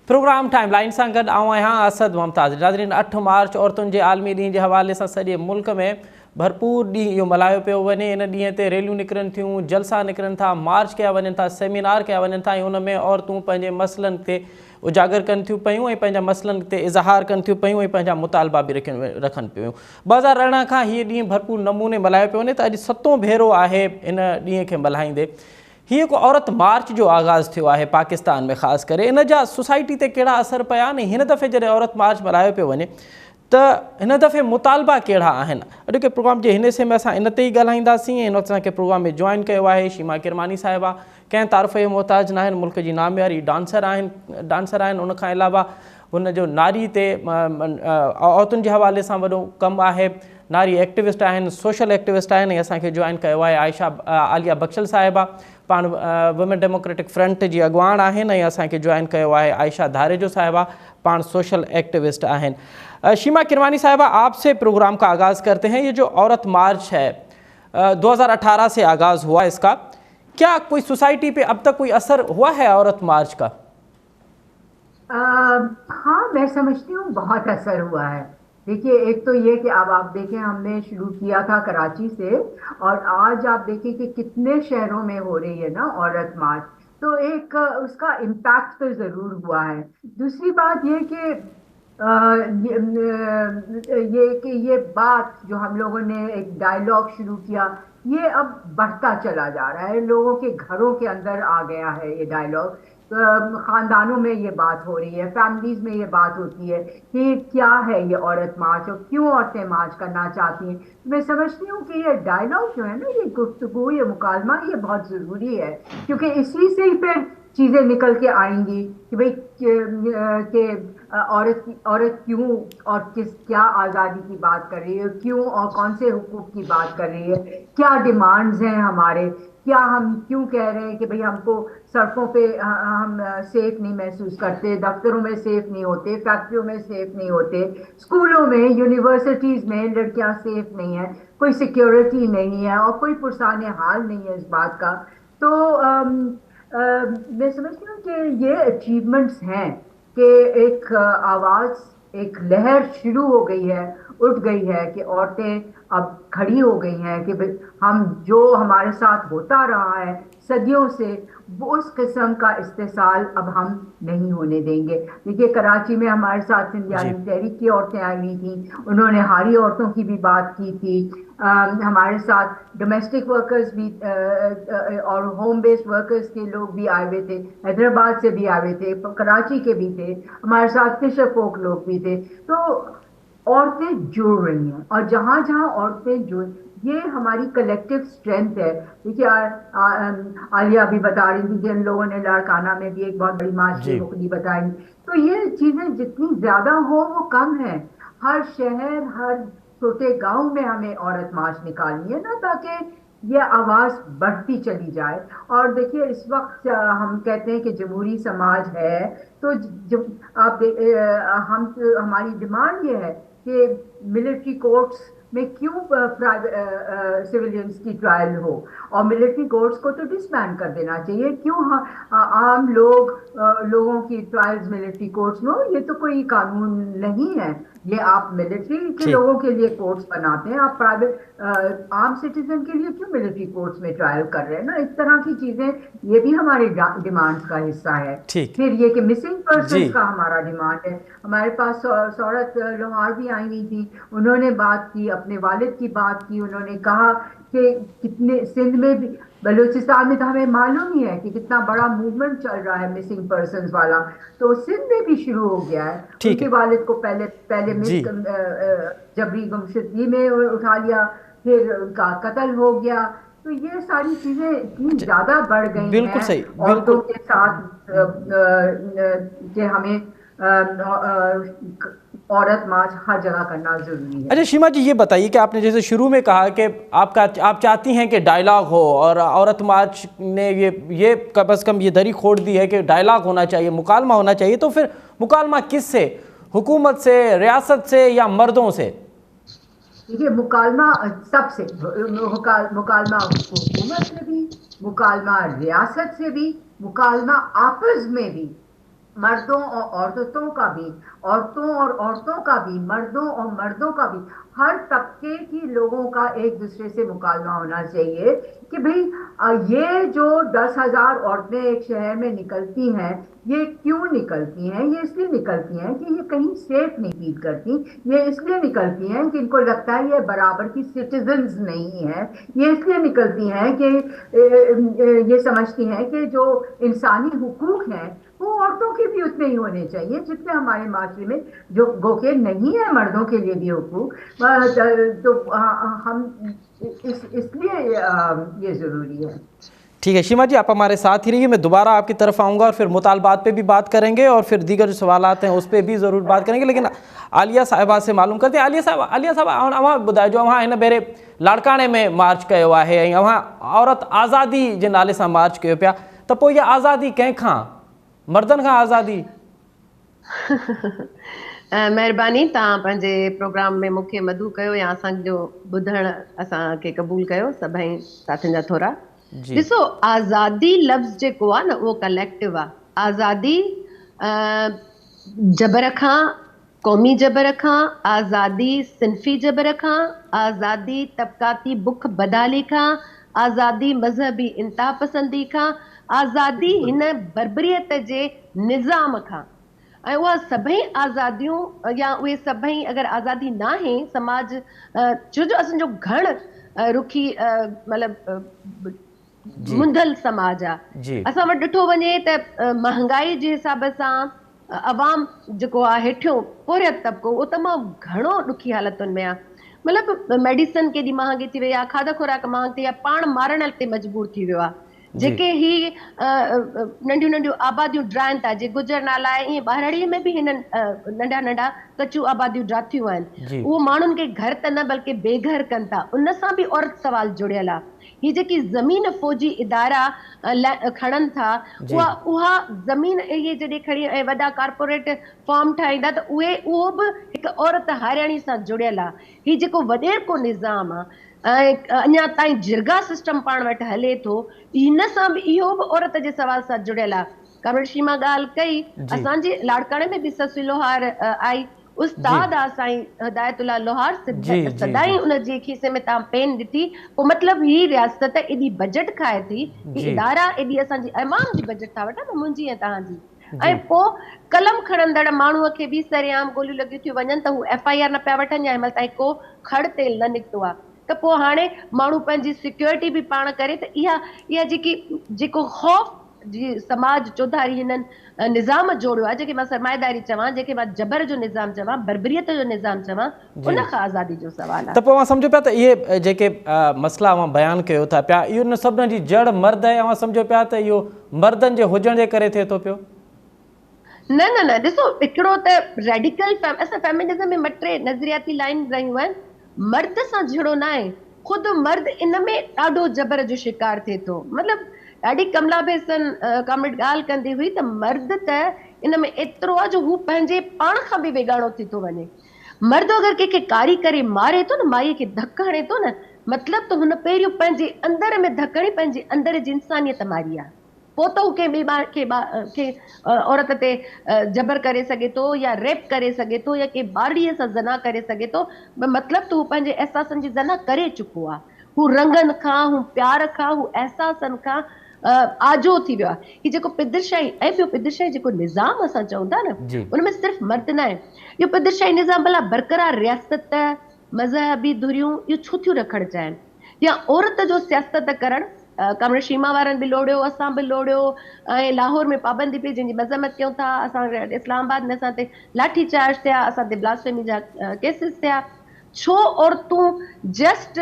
Programme time line सां गॾु आऊं आहियां असद मुमताज़। नाज़रीन, 8 मार्च औरतुनि जे आलमी ॾींहं जे हवाले सां सॼे मुल्क में भरपूर ॾींहुं इहो मल्हायो पियो वञे। इन ॾींहं ते रैलियूं निकिरनि थियूं, जलसा निकिरनि था, मार्च कया वञनि था, सेमिनार कया वञनि था ऐं उन में औरतूं पंहिंजे मसइलनि ते उजागर कनि थियूं पियूं ऐं पंहिंजा मसइलनि ते इज़हार कनि थियूं पियूं ऐं पंहिंजा मुतालबा बि रखनि पियूं। 2018 खां हीअ ॾींहुं भरपूर नमूने मल्हायो पियो वञे त अॼु 7हों भेरो आहे इन ॾींहं खे मल्हाईंदे। हीअ को औरत मार्च जो आगाज़ थियो आहे पाकिस्तान में, ख़ासि करे इन जा सोसाइटी ते कहिड़ा असर पिया आहिनि। हिन दफ़े जॾहिं औरत मार्च मल्हायो पियो वञे त हिन दफ़े मुतालबा कहिड़ा आहिनि? अॼु के प्रोग्राम जे हिन हिसे में असां इन ते ई ॻाल्हाईंदासीं। ऐं असांखे प्रोग्राम में जॉइन कयो आहे शीमा किरमानी साहिबा। कंहिं तारीफ़ जो मोहताज न आहिनि, मुल्क जी नामियारी डांसर आहिनि। उन खां अलावा हुन जो नारी ते औरतुनि जे हवाले सां वॾो कमु आहे। नारी एक्टिविस्ट आहिनि, सोशल एक्टिविस्ट आहिनि। ऐं असांखे जॉइन कयो आहे आलिया बख्शल साहिबा, पाण वुमेन डेमोक्रेटिक फ्रंट जी अॻुवाण आहिनि। ऐं असांखे जॉइन कयो आहे आयशा धारेजो साहिबा, पाण सोशल एक्टिविस्ट आहिनि। शीमा किरमानी साहिबा, आपसे प्रोग्राम का आगाज़ करते हैं। ये जो औरत मार्च है 2018 से आगाज़ हुआ इसका, क्या कोई सोसाइटी पे अब तक कोई असर हुआ है औरत मार्च का? हाँ, मैं समझती हूँ बहुत असर हुआ है। देखिए, एक तो ये कि अब आप देखें, हमने शुरू किया था कराची से और आज आप देखें कि कितने शहरों में हो रही है ना औरत मार्च। तो एक उसका इम्पैक्ट तो जरूर हुआ है। दूसरी बात ये कि ये बात जो हम लोगों ने एक डायलॉग शुरू किया, ये अब बढ़ता चला जा रहा है। लोगों के घरों के अंदर आ गया है ये डायलॉग। खानदानों में ये बात हो रही है, फैमिलीज में ये बात होती है कि क्या है ये औरत मार्च और क्यों औरतें मार्च करना चाहती हैं। मैं समझती हूँ कि ये डायलॉग जो है ना, ये गुफ्तगू, ये मुकालमा, ये बहुत जरूरी है, क्योंकि इसी से ही फिर चीजें निकल के आएंगी कि भाई कि औरत क्यों और क्या आज़ादी की बात कर रही है, क्यों और कौन से हुकूक की बात कर रही है, क्या डिमांड्स हैं हमारे, क्या हम क्यों कह रहे हैं कि भाई हमको सड़कों पे हम सेफ नहीं महसूस करते, दफ्तरों में सेफ नहीं होते, फैक्ट्रियों में सेफ नहीं होते, स्कूलों में, यूनिवर्सिटीज में लड़कियां सेफ नहीं है, कोई सिक्योरिटी नहीं है और कोई पुरसाने हाल नहीं है इस बात का। तो मैं समझती हूँ कि ये अचीवमेंट्स हैं कि एक आवाज, एक लहर शुरू हो गई है, उठ गई है कि औरतें अब खड़ी हो गई हैं कि हम जो हमारे साथ होता रहा है सदियों से, वो उस किस्म का इस्तेसाल अब हम नहीं होने देंगे। देखिए, कराची में हमारे साथ सिंधियानी तहरीक की औरतें आई हुई थी, उन्होंने हारी औरतों की भी बात की थी। हमारे साथ डोमेस्टिक वर्कर्स भी और होम बेस्ड वर्कर्स के लोग भी आए हुए थे, हैदराबाद से भी आए हुए थे, कराची के भी थे, हमारे साथ फिशर फोक लोग भी थे। तो औरतें जुड़ रही हैं और जहां जहां औरतें जुड़, ये हमारी कलेक्टिव स्ट्रेंथ है। देखिए, आलिया भी बता रही थी कि इन लोगों ने लाड़काना में भी एक बहुत बड़ी मार्च की मुकदी बताई। तो ये चीजें जितनी ज्यादा हो वो कम है। हर शहर, हर छोटे गांव में हमें औरत मार्च निकालनी है ना, ताकि ये आवाज बढ़ती चली जाए। और देखिए, इस वक्त हम कहते हैं कि जमहूरी समाज है, तो हमारी डिमांड ये है कि मिलिट्री कोर्ट्स में क्यों सिविलियंस की ट्रायल हो, और मिलिट्री कोर्ट्स को तो डिसबैंड कर देना चाहिए। क्यों आम लोगों की ट्रायल्स मिलिट्री कोर्ट्स में हो? ये तो कोई कानून नहीं है। ये आप मिलिट्री के लोगों के लिए कोर्ट्स बनाते हैं, आप प्राइवेट आम सिटीजन के लिए क्यों मिलिट्री कोर्ट्स में ट्रायल कर रहे हैं ना। इस तरह की चीजें, ये भी हमारे डिमांड्स का हिस्सा है। फिर ये कि मिसिंग पर्सन का हमारा डिमांड है। हमारे पास सौरत लोहार भी आई हुई थी, उन्होंने बात की, अपने वालिद की बात की। उन्होंने कहा कि कितने सिंध में भी, बलूचिस्तान में तो हमें मालूम ही है कि कितना बड़ा मूवमेंट चल रहा है मिसिंग पर्सन्स वाला, तो सिंध में भी शुरू हो गया है। उनके वालिद को पहले जबरी गुमशुदगी में उठा लिया, फिर उनका कत्ल हो गया। तो ये सारी चीजें इतनी ज्यादा बढ़ गई हैं औरतों के साथ कि हमें औरत मार्च हर जगह करना जरूरी है। अच्छा शीमा जी, ये बताइए कि आपने जैसे शुरू में कहा कि आप चाहती हैं कि डायलॉग हो, और औरत मार्च ने ये कम से कम ये दरी खोल दी है कि डायलॉग होना चाहिए, मुकालमा होना चाहिए। तो फिर मुकालमा किस से? हुकूमत से, रियासत से, या मर्दों से? देखिए, मुकालमा सबसे, मुकालमा हुकूमत से भी, मुकालमा रियासत से भी, मुकालमा आपस में भी। मर्दों और औरतों का भी, औरतों और औरतों का भी, मर्दों और मर्दों का भी, हर तबके की लोगों का एक दूसरे से मुकालमा होना चाहिए कि भाई ये जो 10,000 औरतें एक शहर में निकलती हैं, ये क्यों निकलती हैं? ये इसलिए निकलती हैं कि ये कहीं सेफ नहीं फील करती। ये इसलिए निकलती हैं कि इनको लगता है ये बराबर की सिटीजन्स नहीं है। ये इसलिए निकलती हैं कि ये समझती हैं कि जो इंसानी हुकूक हैं वो औरतों के भी उतने ही होने चाहिए जितने हमारे माशरे में जो गोके नहीं है मर्दों के लिए भी हुकूक। तो हम इसलिए ये जरूरी है। ठीक है शीमा जी, आप हमारे साथ ही रहिए, मैं दोबारा आपकी तरफ आऊँगा और फिर मुतालबात पे भी बात करेंगे और फिर दीगर जो सवालात हैं उस पर भी ज़रूर बात करेंगे। लेकिन आलिया साहिबा से मालूम करते हैं। आलिया साहब अवां ॿुधायो, जो अवां हिन भेरे लाड़काणे में मार्च कयो आहे ऐं अवां औरत आज़ादी जे नाले सां मार्च कयो पिया, त पोइ इहा आज़ादी कंहिंखां? मर्दनि खां आज़ादी? महिरबानी, तव्हां पंहिंजे प्रोग्राम में मूंखे मदू कयो या असांजो ॿुधण असांखे क़बूल कयो सभई साथियुनि जा थोरा। ॾिसो, आज़ादी लफ़्ज़ जेको आहे न उहो कलेक्टिव आहे। आज़ादी जबर खां, क़ौमी जबर खां, आज़ादी सिन्फ़ी जबर खां, आज़ादी तबक़ाती बुख बदाली खां, आज़ादी मज़हबी इंतहा पसंदी खां, आज़ादी हिन बर्बरियत जे निज़ाम खां। ऐं उहा सभई आज़ादियूं या उहे सभई अगरि आज़ादी न आहे समाज, छो जो असांजो घण रुखी मतिलबु मुंदल समाज आहे। असां वटि ॾिठो वञे त महांगाई जे हिसाब सां अवाम जेको आहे हेठियों पोरियत तबिको उहो तमामु घणो ॾुखी हालतुनि में आहे। मतिलबु मेडिसन केॾी महांगी थी वई आहे, खाध खुराक महांगी थी आहे, पाण मारण ते मजबूर थी वियो आहे। जेके ही नंढियूं नंढियूं आबादियूं ड्राइनि था, जे गुजर नाला आहे, ईअं ॿारड़ीअ में बि हिननि नंढा नंढा कचूं आबादियूं ड्राथियूं आहिनि। उहो माण्हुनि खे घर त न बल्कि बेघर कनि था। उन सां बि औरत सवाल जुड़ियल आहे। ही जेकी ज़मीन फ़ौजी इदारा खणनि था, उहा ज़मीन इहे जॾहिं खणी ऐं वॾा कारपोरेट फॉर्म ठाहींदा त उहो बि हिकु औरत हारियाणी सां जुड़ियल आहे। ही जेको वॾेरको निज़ाम आहे ऐं अञा ताईं जिरगा सिस्टम पाण वटि हले थो, हिन सां बि इहो बि औरत जे सवाल सां जुड़ियल आहे। कामेड़ शीमा ॻाल्हि कई, असांजे लाड़काणे में बि ससु लोहार आई, उस्ताद आहे साईं हिदायतुल्लाह लोहार, सदाईं उन जे खीसे में तव्हां पेन ॾिठी। पोइ मतिलबु ही रियासत एॾी बजट खाए थी, इदारा एॾी असांजी ऐवान जी बजट था वठनि, मुंहिंजी ऐं तव्हांजी। ऐं पोइ कलम खणंदड़ माण्हूअ खे बि सरेआम गोलियूं लॻियूं थियूं वञनि त हू FIR न पिया वठनि या हिन महिल ताईं को खड़ तेल न निकितो आहे। त पोइ हाणे माण्हू पंहिंजी सिक्योरिटी बि पाण करे, त इहा जेको ख़ौफ़ जी समाज चौधारी हिननि निज़ाम जोड़ियो आहे, जेके मां सरमाएदारी चवां, जेके मां जबर जो निज़ाम चवां, बर्बरियत जो निज़ाम चवां, उन खां आज़ादी जो सवाल आहे। त पोइ सम्झो पिया त इहे जेके मसइला बयानु कयो था पिया, इहो न सभिनी जी जड़ मर्द आहे। सम्झो पिया त इहो मर्दनि जे हुजण जे करे थिए थो पियो? न न न, ॾिसो, हिकिड़ो त रेडिकल असां फेमिनिज़म में मटे नज़रियाती लाइन रहियूं आहिनि। मर्द सां जहिड़ो न आहे, ख़ुदि मर्द इन में ॾाढो जबर जो शिकार थिए थो। मतिलबु ॾाढी कमला बेसन कामेड ॻाल्हि कंदी हुई त मर्द त इन में एतिरो आहे जो हू पंहिंजे पाण खां बि वेगाड़ो थी थो वञे। मर्द अगरि कंहिंखे कारी करे मारे थो न, माईअ खे धक हणे थो न, मतिलबु त हुन पहिरियों पंहिंजे अंदर में धक हणी पंहिंजे अंदर जी इंसानियत मारी आहे। पोइ त हू कंहिं खे औरत ते जबर करे सघे थो या रेप करे सघे थो या कंहिं ॿारड़ीअ सां ज़ना करे सघे थो। मतिलबु त हू पंहिंजे अहसासनि जी ज़ना करे चुको आहे। हू रंगनि खां, हू प्यार खां, हू अहसासनि खां आजो थी वियो आहे। ही जेको पिदरशाही ऐं ॿियो पिदरशाही जेको निज़ाम असां चऊं था न, उनमें सिर्फ़ु मर्द न आहे। इहो पिदरशाही निज़ाम भला बरक़रार रियासत, मज़हबी धुरियूं इहो छो थियूं रखणु चाहिनि? या औरत जो सियासत करणु, कामेड़ शीमा वारनि बि लोड़ियो, असां बि लोड़ियो, ऐं लाहौर में पाबंदी पई जंहिंजी मज़म्मत कयूं था, असां इस्लामाबाद में असां ते लाठी चार्ज थिया, असां ते ब्लास्फेमी जा केसिस थिया। छो औरतूं जस्ट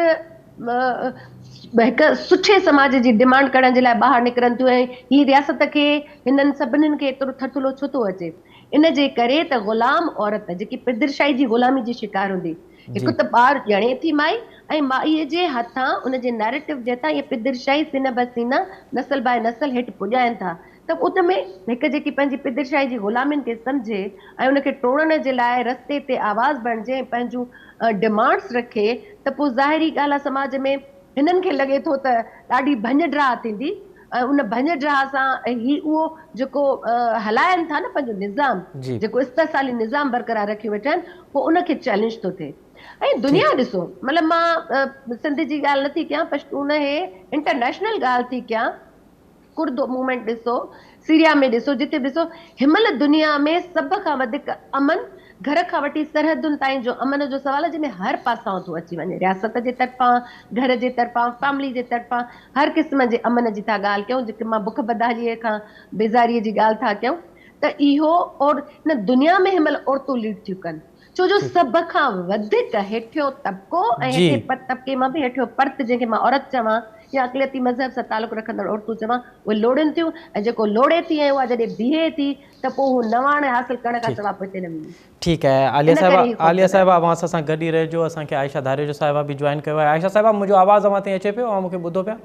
हिकु सुठे समाज जी डिमांड करण जे लाइ ॿाहिरि निकिरनि थियूं ऐं ही रियासत खे, हिननि सभिनीनि खे एतिरो थथुलो छो थो अचे? इन जे करे त ग़ुलाम औरत जेकी पिदरशाही जी ग़ुलामी जी शिकार हूंदी, हिकु त ॿार ॼणे थी माई ऐं माईअ जे हथां उन जे नैरेटिव जे हथां इहे पिदरशाही सीन ब सीना, नसल बाय नसल हेठि पुॼाइनि था। त उन में हिकु जेकी पंहिंजी पिदरशाही जी ग़ुलामियुनि खे सम्झे ऐं उनखे टोड़ण जे लाइ रस्ते ते आवाज़ बणिजे, पंहिंजूं डिमांड्स रखे, त पोइ ज़ाहिरी ॻाल्हि आहे समाज में हिननि खे लॻे थो त ॾाढी भञ ड्राह थींदी। उन भञ ड्राह सां ही उहो जेको हलाइनि था न पंहिंजो निज़ाम, जी जेको इस्तसाली निज़ाम बरक़रार रखी वेठा आहिनि, उहो उनखे चैलेंज थो थिए। ऐं दुनिया ठीक ॾिसो, मतिलबु मां सिंध जी ॻाल्हि नथी कयां, पश्तून हे इंटरनेशनल ॻाल्हि थी कयां। कुर्द मूवमेंट ॾिसो, सीरिया में ॾिसो, जिते ॾिसो हिमल दुनिया में सभ खां वधीक अमन, घर खां वठी सरहदुनि ताईं जो अमन जो सवाल आहे, जंहिंमें हर पासां थो अची वञे, रियासत जे तरफ़ां, घर जे तरफ़ां, फैमिली जे तरफ़ां, हर क़िस्म जे अमन जी था ॻाल्हि कयूं, जेके मां बुख बदालीअ खां बेज़ारीअ जी ॻाल्हि था कयूं, त इहो और न दुनिया में हिमल औरतूं लीड थियूं कनि, छो जो ठीक सभ खां वधीक हेठियो तबिको ऐं जी हेठे तबिके मां बि हेठियो पर्त, जंहिंखे मां औरत चवां या अक़लियती मज़हब सां तालुक़ रखंदड़ औरतूं चवां, उहे लोड़नि थियूं। ऐं जेको लोड़े थी ऐं उहा जॾहिं बीहे थी त पोइ हू नवाण हासिल करण खां ठीक सवाइ पोइ हिते न मिले। ठीक है। आलिया इन साहिबा, करे ही आलिया ख़ौफ़नाक साहिबा अवां सां गॾु ई रहिजो। असांखे आयशा धारेजो साहिबा बि जॉइन कयो आहे। आयशा साहिबा, मुंहिंजो आवाज़ अवां ताईं अचे पियो ऐं मूंखे ॿुधो पिया?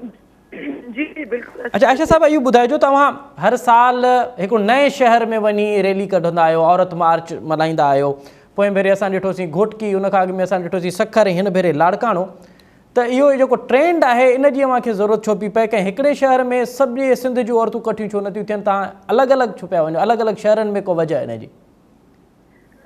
जी बिल्कुलु। अच्छा आयशा साहिबा, इहो ॿुधाइजो, तव्हां हर साल हिकिड़ो नए शहर में वञी रैली कढंदा आहियो, औरत मार्च मल्हाईंदा आहियो। पोइ भेरे असां ॾिठोसीं घोटकी, उन खां अॻु में असां ॾिठोसीं सखर, हिन भेरे लाड़काणो। त इहो जेको ट्रेंड आहे, इन जी अव्हांखे ज़रूरत छो पई पए कि हिकिड़े शहर में सभु सिंध जूं औरतूं कठियूं छो नथियूं थियनि? तव्हां अलॻि अलॻि छो पिया वञो, अलॻि अलॻि शहरनि में को वजह इन जी?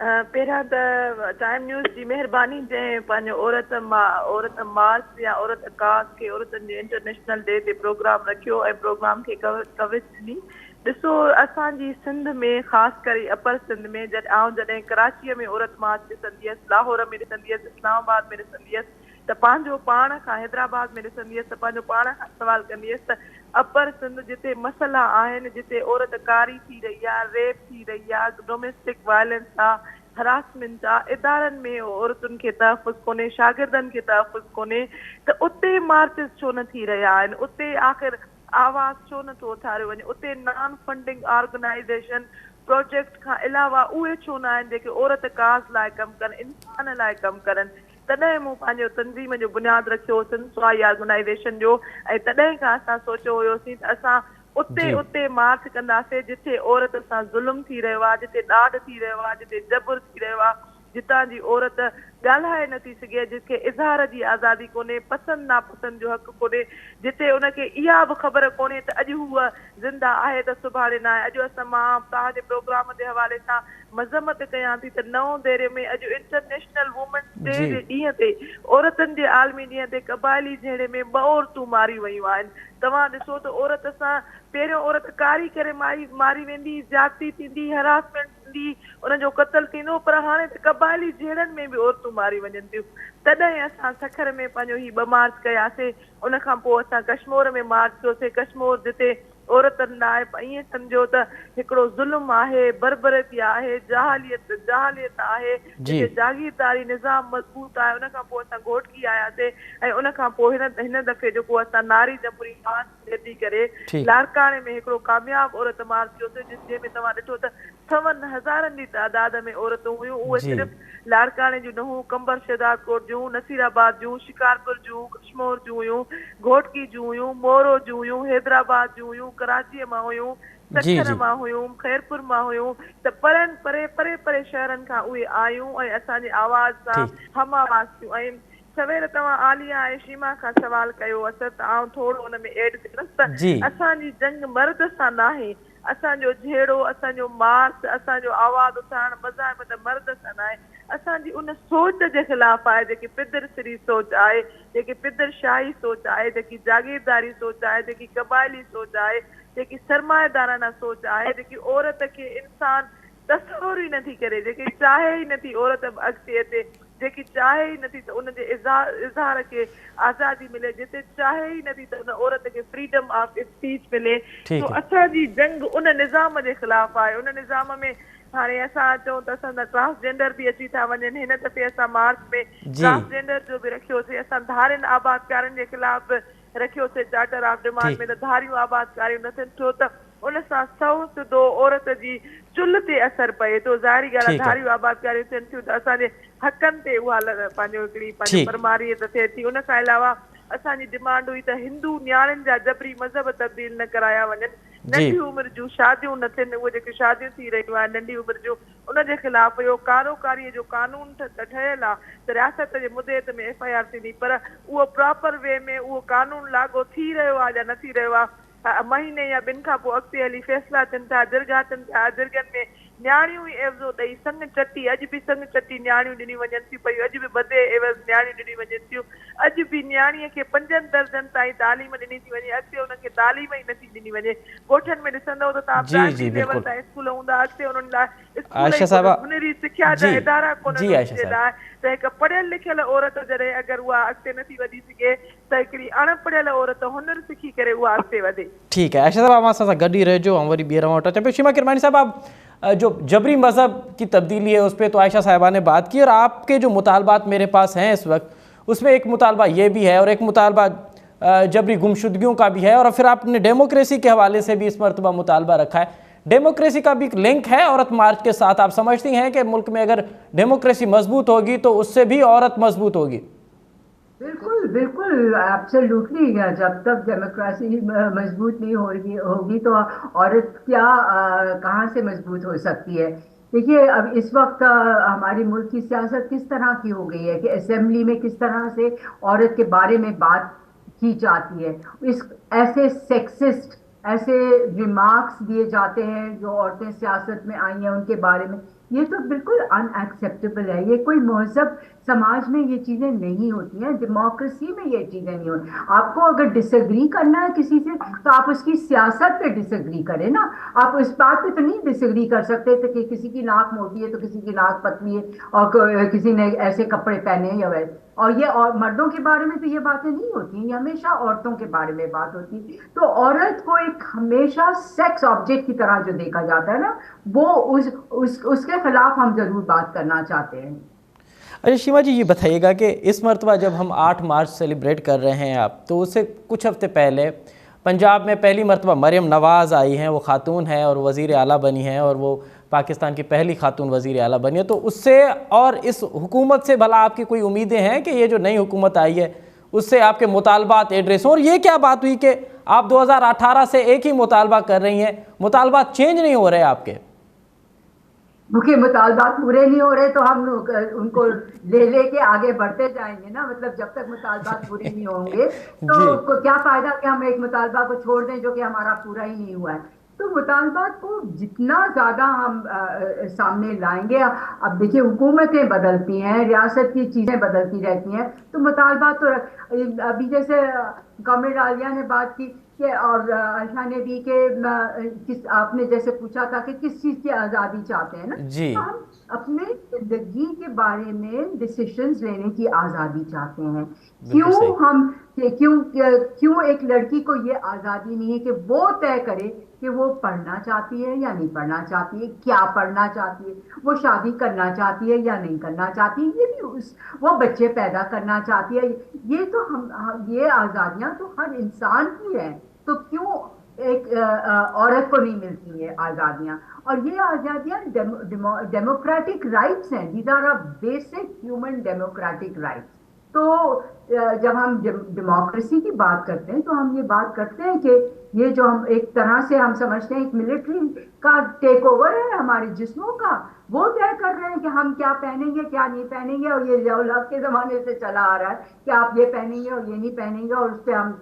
पहिरियां त टाइम न्यूज़ जी महिरबानी, जंहिं पंहिंजो औरत मार्च या औरत कास्ट खे औरतुनि जे इंटरनेशनल डे ते प्रोग्राम रखियो ऐं प्रोग्राम खे कवरेज ॾिनी। ॾिसो, असांजी सिंध में, ख़ासि करे अपर सिंध में, जॾहिं कराचीअ में औरत मार्च ॾिसंदी हुयसि, लाहौर में ॾिसंदी हुयसि, इस्लामाबाद में ॾिसंदी हुयसि, त पंहिंजो पाण खां, हैदराबाद में ॾिसंदी हुयसि त पंहिंजो पाण खां सवाल कंदी हुयसि त अपर सिंध जिते मसइला आहिनि, जिते औरत कारी थी रही आहे, रेप थी रही आहे, डोमेस्टिक वायलेंस आहे, हरासमेंट आहे, इदारनि में औरतुनि खे तहफ़ुज़ कोन्हे, शागिर्दनि खे तहफ़ुज़ कोन्हे, त उते मार्चिस छो न थी रहिया आहिनि? उते आख़िर आवाज़ छो नथो उथारियो वञे? उते नॉन फंडिंग ऑर्गेनाइज़ेशन प्रोजेक्ट खां अलावा उहे छो न आहिनि जेके औरत काज़ लाइ कमु कनि, इंसान लाइ कमु करनि? तॾहिं मूं पंहिंजो तंज़ीम जो बुनियादु रखियो, सिंधस्वाई ऑर्गेनाइज़ेशन जो, ऐं तॾहिं खां असां सोचियो हुयोसीं त असां उते मार्च कंदासीं जिथे औरत सां ज़ुल्म थी रहियो आहे, जिते ॾाढ थी रहियो आहे, जिते जबर थी रहियो आहे, जितां जी औरत ॻाल्हाए नथी सघे, जिथे इज़हार जी आज़ादी कोन्हे, पसंदि नापसंदि जो हक़ कोन्हे, जिते उनखे इहा बि ख़बर कोन्हे त अॼु हूअ ज़िंदा आहे त सुभाणे न आहे। अॼु मां तव्हांजे प्रोग्राम जे हवाले सां मज़म्मत कयां थी त नओं देरे में अॼु इंटरनेशनल वुमेन्स डे जे ॾींहं ते, औरतुनि जे आलमी ॾींहं ते, क़बाइली जहिड़े में 2 औरतूं मारी वयूं आहिनि। तव्हां ॾिसो त औरत सां पहिरियों औरत कारी करे मारी वेंदी, ज़्यादती थींदी, हरासमेंट थींदी, उनजो क़त्ल थींदो, पर हाणे त क़बाइली जहिड़नि में बि औरतूं मारी वञनि थियूं। तॾहिं असां सखर में पंहिंजो ही 2 मार्च कयासीं। उन खां पोइ असां कश्मीर में मार्च कयोसीं। कश्मीर जिते औरतुनि लाइ ईअं सम्झो त हिकिड़ो ज़ुल्म आहे, बर्बरती आहे, जहालियत आहे, जिते जागीरदारी निज़ाम मज़बूत आहे। उन खां पोइ असां घोटकी आयासीं ऐं उन खां पोइ हिन दफ़े जेको असां नारी जमहूरी मार्च गॾी करे लाड़काणे में हिकिड़ो कामयाब औरत मार्च कयोसीं, जंहिंमें तव्हां ॾिठो त 50,000 जी तादाद में औरतूं हुयूं। उहे सिर्फ़ु लाड़काणे जूं न हुयूं, कंबर शहदादकोट जूं, नसीराबाद जूं, शिकारपुर जूं, कश्मीर जूं हुयूं, घोटकी जूं हुयूं, मोरो जूं हुयूं, हैदराबाद जूं हुयूं, कराचीअ मां हुयूं, सखर मां हुयूं, खैरपुर मां हुयूं। त परे परे शहरनि खां उहे आयूं ऐं असांजे आवाज़ सां हम आवाज़ थियूं। ऐं सवेर तव्हां आलिया ऐं शीमा खां सवाल कयो असां, त आउं थोरो हुन में एड कंदसि त असांजी जंग मर्द सां न आहे, असांजो जहिड़ो असांजो मार्च, असांजो आवाज़ उथारण मज़ाहिब त मर्द सां न आहे, असांजी उन सोच जे ख़िलाफ़ आहे जेकी पिदरसिरी सोच आहे, जेकी पिदरशाही सोच आहे, जेकी जागीरदारी सोच आहे, जेकी क़बाइली सोच आहे, जेकी सरमाएदाराना सोच आहे, जेकी औरत खे इंसान तस्वुर ई नथी करे, जेकी चाहे ई नथी औरत अॻिते अचे, जेकी चाहे ई नथी त उनजे इज़हार खे आज़ादी मिले, जिते चाहे ई नथी त उन औरत खे फ्रीडम ऑफ स्पीच मिले। तो असांजी जंग उन निज़ाम जे ख़िलाफ़ आहे। उन निज़ाम में हाणे असां चऊं त असांजा ट्रांसजेंडर बि अची था वञनि। हिन दफ़े असां मार्च में ट्रांसजेंडर जो बि रखियोसीं। असां धारियुनि आबादकारनि जे ख़िलाफ़ रखियोसीं चार्टर ऑफ डिमांड में, त धारियूं आबादकारियूं न थियनि, छो त उन सां सिधो औरत जी चुल्ह ते असर पए थो। ज़ाहिरी ॻाल्हि आहे, धारियूं आबादकारियूं थियनि थियूं त असांजे हक़नि ते उहा पंहिंजो हिकिड़ी पंहिंजी परमारीअ थिए थी। उन खां अलावा असांजी डिमांड हुई त हिंदू न्याणियुनि जा जबरी मज़हब तब्दील न कराया वञनि, नंढी उमिरि जूं शादियूं न थियनि, उहे जेके शादियूं थी रहियूं आहिनि नंढी उमिरि जूं, उनजे ख़िलाफ़ हुयो। कारोकारीअ जो कानून ठहियल आहे त रियासत जे मुदेत में FIR थींदी, पर उहो प्रॉपर वे में उहो कानून लागू थी रहियो आहे या न थी रहियो आहे, महीने या ॿिनि खां पोइ अॻिते हली फ़ैसिला थियनि था, दरगाह थियनि था, दरगहनि में न्याणियूं ई एवज़ो ॾेई संग चटी, अॼु बि संग चटी न्याणियूं ॾिनी वञनि थियूं पयूं, अॼु बि बदे एवज़ न्याणियूं ॾिनी वञनि थियूं, अॼु बि न्याणीअ खे 5 दर्जनि ताईं तालीम ॾिनी थी वञे, अॻिते हुनखे तालीम ई नथी ॾिनी वञे। ॻोठनि में ॾिसंदव त तव्हां प्राइमरी लेवल ताईं स्कूल हूंदा, अॻिते उन्हनि लाइ आयशा साहिबा, हुनरी सिख्या जा जी, इदारा कोन जी आयशा जे लाइ, त हिकु पढ़ियल लिखियल औरत जॾहिं अगरि उहा अॻिते नथी वधी सघे त हिकिड़ी अणपढ़ियल औरत हुनर सिखी करे उहा अॻिते वधे। ठीक है आयशा साहब, आप असां सां गॾु ई रहिजो, ऐं वरी ॿीहर वटि अचां पियो। शीमा किरमानी साहब, आप जो जबरी मज़हब की तब्दीली है उस पर तो आयशा साहिबा ने बात की, और आपके जो मुतालबात मेरे पास हैं इस वक्त, उसमें एक मुतालबा ये भी है और एक मुतालबा जबरी गुमशुदगियों का भी है, और फिर आपने डेमोक्रेसी के हवाले से भी इस मरतबा मुतालबा रखा है। डेमोक्रेसी का भी लिंक है औरत मार्च के साथ। आप समझती हैं कि मुल्क में अगर डेमोक्रेसी मजबूत होगी तो उससे भी औरत मजबूत होगी? बिल्कुल बिल्कुल, एब्सोल्युटली। जब तक डेमोक्रेसी मजबूत नहीं होगी तो औरत क्या कहाँ से मजबूत हो सकती है। देखिए, अब इस वक्त हमारी मुल्क की सियासत किस तरह की हो गई है कि असेंबली में किस तरह से औरत के बारे में बात की जाती है, इस ऐसे सेक्सिस्ट ऐसे रिमार्क्स दिए जाते हैं जो औरतें सियासत में आई हैं उनके बारे में। ये तो बिल्कुल अनएक्सेप्टेबल है। ये कोई महजब समाज में ये चीजें नहीं होती हैं, डेमोक्रेसी में ये चीजें नहीं होती। आपको अगर डिसएग्री करना है किसी से तो आप उसकी सियासत पे डिसएग्री करें ना। आप इस बात पे तो नहीं डिसएग्री कर सकते थे कि किसी की नाक मोटी है तो किसी की नाक पतली है और किसी ने ऐसे कपड़े पहने हैं या वैसे। और ये और मर्दों के बारे में तो ये बातें नहीं होती, ये हमेशा औरतों के बारे में बात होती है। तो औरत को एक हमेशा सेक्स ऑब्जेक्ट की तरह जो देखा जाता है ना, वो उसके खिलाफ हम जरूर बात करना चाहते हैं। अच्छा शीमा जी, ये बताइएगा कि इस मरतबा जब हम 8 मार्च सेलिब्रेट कर रहे हैं आप, तो उससे कुछ हफ्ते पहले पंजाब में पहली मरतबा मरियम नवाज़ आई हैं, वो खातून हैं और वज़ीर आला बनी हैं, और वो पाकिस्तान की पहली खातून वज़ीर आला बनी है। तो उससे और इस हुकूमत से भला आपकी कोई उम्मीदें हैं कि ये जो नई हुकूमत आई है उससे आपके मुतालबात एड्रेस हों? और ये क्या बात हुई कि आप 2018 से एक ही मुतालबा कर रही हैं, मुतालबात चेंज नहीं हो रहे आपके? क्योंकि मुतालबात पूरे नहीं हो रहे तो हम उनको ले के आगे बढ़ते जाएंगे ना। मतलब जब तक मुतालबात पूरे नहीं होंगे तो क्या फायदा कि हम एक मुतालबा को छोड़ दें जो कि हमारा पूरा ही नहीं हुआ है। तो मुतालबात को जितना ज़्यादा हम सामने लाएंगे, अब देखिए हुकूमतें बदलती हैं, रियासत की चीज़ें बदलती रहती हैं, तो मुतालबात तो अभी जैसे कमरेड आलिया ने बात की कि और आयशा ने भी कि आपने जैसे पूछा था कि किस चीज़ की आज़ादी चाहते हैं ना, जी। तो हम अपने जिंदगी के बारे में डिसीजंस लेने की आज़ादी चाहते हैं। क्यों एक लड़की को ये आज़ादी नहीं है कि वो तय करे कि वो पढ़ना चाहती है या नहीं पढ़ना चाहती है, क्या पढ़ना चाहती है, वो शादी करना चाहती है या नहीं करना चाहती है, ये भी वो बच्चे पैदा करना चाहती है। ये तो ये आज़ादियाँ तो हर इंसान की है, तो क्यों एक औरत को नहीं मिलती है आज़ादियाँ। और ये आज़ादियाँ डेमोक्रेटिक राइट्स हैं, these are basic human democratic rights. तो जब हम डेमोक्रेसी की बात करते हैं तो हम ये बात करते हैं कि ये जो हम एक तरह से हम समझते हैं एक मिलिट्री का टेक ओवर है हमारे जिस्मों का, वो तय कर रहे हैं कि हम क्या पहनेंगे क्या नहीं पहनेंगे। और ये जौहलक के ज़माने से चला आ रहा है कि आप ये पहनेंगे और ये नहीं पहनेंगे, और उस पर हम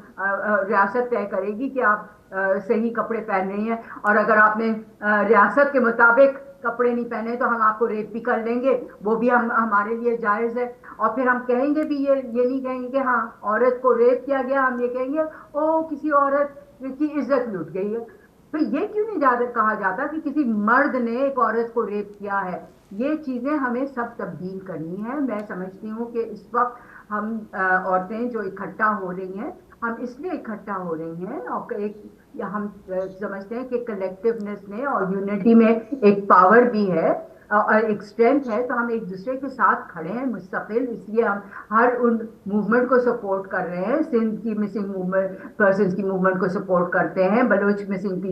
रियासत तय करेगी कि आप सही कपड़े पहन रही हैं, और अगर आपने रियासत के मुताबिक कपड़े नहीं पहने तो हम आपको रेप भी कर लेंगे, वो भी हमारे लिए जायज़ है। और फिर हम कहेंगे भी ये नहीं कहेंगे कि हाँ औरत को रेप किया गया, हम ये कहेंगे ओ किसी औरत की इज्जत लूट गई है। तो ये क्यों नहीं कहा जाता कि किसी मर्द ने एक औरत को रेप किया है। ये चीज़ें हमें सब तब्दील करनी है। मैं समझती हूँ कि इस वक्त हम औरतें जो इकट्ठा हो रही हैं, हम इसलिए इकट्ठा हो रही हैं और हम समझते हैं कि कलेक्टिवनेस में और यूनिटी में एक पावर भी है और एक स्ट्रेंथ है, तो हम एक दूसरे के साथ खड़े हैं मुस्तकिल। इसलिए हम हर उन मूवमेंट को सपोर्ट कर रहे हैं। सिंध की मिसिंग पर्सन्स की मूवमेंट को सपोर्ट करते हैं, बलोच मिसिंग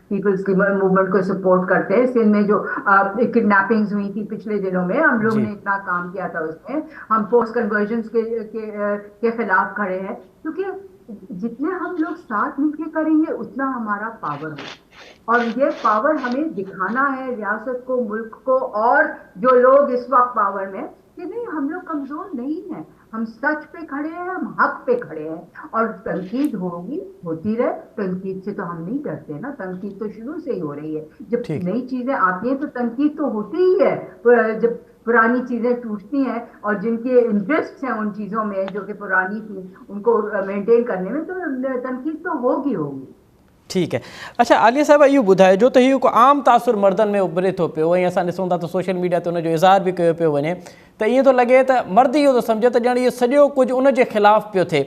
पीपल्स की मूवमेंट को सपोर्ट करते हैं। सिंध में जो किडनैपिंग्स हुई थी पिछले दिनों में, हम लोग ने इतना काम किया था उसमें। हम पोस्ट कन्वर्जन्स के खिलाफ खड़े हैं, क्योंकि जितने हम लोग साथ मिलकर करेंगे उतना हमारा पावर हो। और ये पावर हमें दिखाना है रियासत को, मुल्क को, और जो लोग इस वक्त पावर में, कि नहीं हम लोग कमजोर नहीं हैं। हम सच पे खड़े हैं, हम हक पे खड़े हैं। और तनकीद होगी, होती रहे, तनकीद से तो हम नहीं डरते ना, तनकीद तो शुरू से ही हो रही है। जब ठीक। नई चीजें आती हैं तो तनकीद तो होती ही है, जब पुरानी चीजें टूटती हैं और जिनके इंटरेस्ट हैं उन चीजों में जो कि पुरानी थी उनको मेंटेन करने में, तो तनकीद तो होगी होगी। ठीक है। अच्छा आलिया साहिबा इहो ॿुधायो जो त इहो को आम तासुर मर्दनि में उभरे थो पियो, ऐं असां ॾिसूं था त सोशल मीडिया ते उनजो इज़हार बि कयो पियो वञे, त ईअं थो लॻे त मर्द इहो थो सम्झे त ॼण इहो सॼो कुझु उनजे ख़िलाफ़ु पियो थिए,